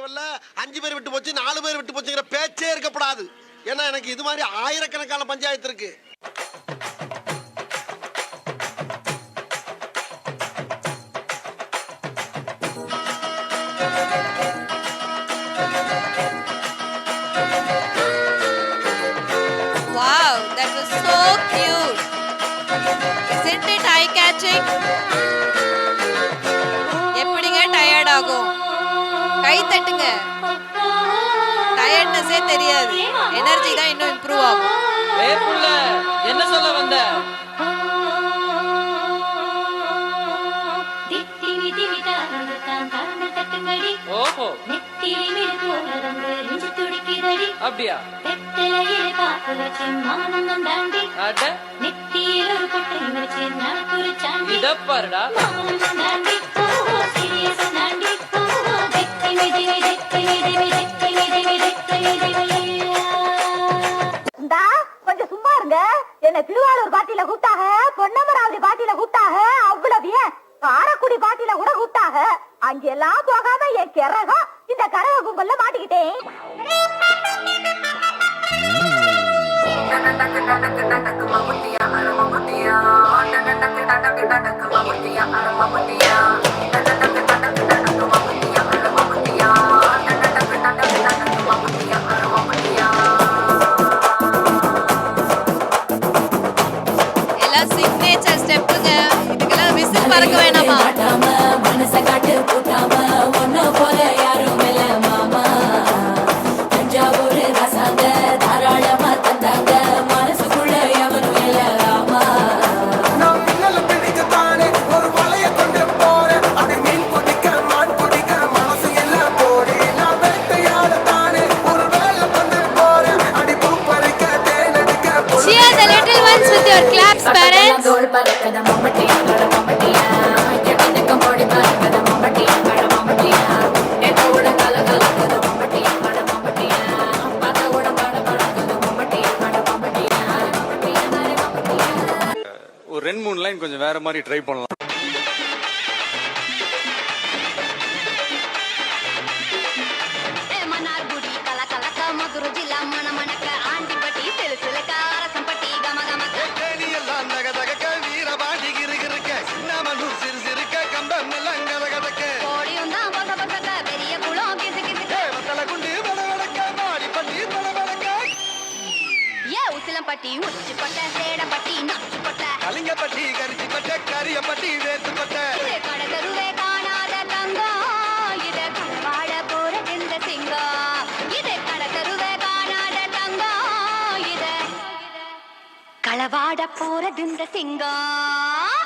லெவல்ல 5 பேர் விட்டு போச்சு 4 பேர் விட்டு போச்சுங்கிற பேச்சே இருக்கப்படாது. ஏன்னா எனக்கு இது மாதிரி ஆயிரக்கணக்கான பஞ்சாயத்து இருக்கு. Wow, that was so cute. Isn't it eye-catching? எப்படிங்க டயர்ட் ஆகும்? கை தட்டுங்க. டயர்ட்னஸே தெரியாது. எனர்ஜி தான் இன்னும் இம்ப்ரூவ் ஆகும். ஏய் புள்ள, என்ன சொல்ல வந்த? ஓஹோ, அப்படியா? அட, இத பாருடா. கொஞ்சம் சும்மா இருங்க. என்ன திருவாரூர் பாட்டியில கூட்டாக, பொன்னமராவதி பாட்டியில கூட்டாக, அவ்வளவு ஏன் காரக்குடி பாட்டியில கூட கூட்டாக. அங்கெல்லாம் போகாம என் கிறகம் இந்த கரக கும்பல்ல மாட்டிக்கிட்டேன். எல்லாம் சிக்னேச்சர் ஸ்டெப்புங்க. இதுக்கெல்லாம் விசில் பறக்க வேணாமா? மனச காட்டு கூட்டாம ஒன்ன போல யாரும் இல்ல மாமா. தஞ்சாவூர் ரசாங்க தாராளமா தந்தாங்க மனசுக்குள்ள எவனும் இல்ல ராமா. நான் மின்னல பிடிக்கத்தானே ஒரு வலைய கொண்டு போறேன். அது மீன் பிடிக்க மான் பிடிக்க மனசு எல்லாம் போடி. நான் வேட்டையாடத்தானே ஒரு வேலை கொண்டு போறேன். அடி பூ பறிக்க தேனடிக்க Cheer the little ones with your claps, parents. தோள் பறக்கத மம்மட்டியா கட மம்மட்டியா. எட்டனுக்கு மோடி பறக்கத மம்மட்டியா கட மம்மட்டியா. எட்டோட கல கலக்கத மம்மட்டியா கட மம்மட்டியா. பாத்தோட பட படக்கத மம்மட்டியா கட மம்மட்டியா. மம்மட்டியா மாரி மம்மட்டியா. ஒரு 2-3 லைன் கொஞ்சம் வேற மாதிரி ட்ரை பண்ணலாம். மன்னார்குடி கலகலக்க மதுரை ஜில்லா மணமணக்க ஆண்டிப்பட்டி சிலுசிலுக்க அரசம்பட்டி கமகமக்க எல்லாம் நகதக வீரபாண்டி கிருகிருக்க சின்னமனூர் சிறு சிறுக்க கம்பம் எல்லாம் கதகதக்க கோடியும் தான் பச பசக்க பெரிய குளம் கிசு கிசுக்க வத்தல குண்டு படவடக்க மாடிப்பட்டி படவடக்க ஏ உசிலம்பட்டி உச்சிப்பட்ட சேடப்பட்டி நச்சுப்பட்ட கலிங்கப்பட்டி கரிச்சிப்பட்ட கரியப்பட்டி வேத்துப்பட்ட இது கடகருவே காணாத தங்கம் இது களவாட போறது இந்த சிங்கம் இது கடகருவே காணாத தங்கம் இது களவாட போறது இந்த சிங்கம்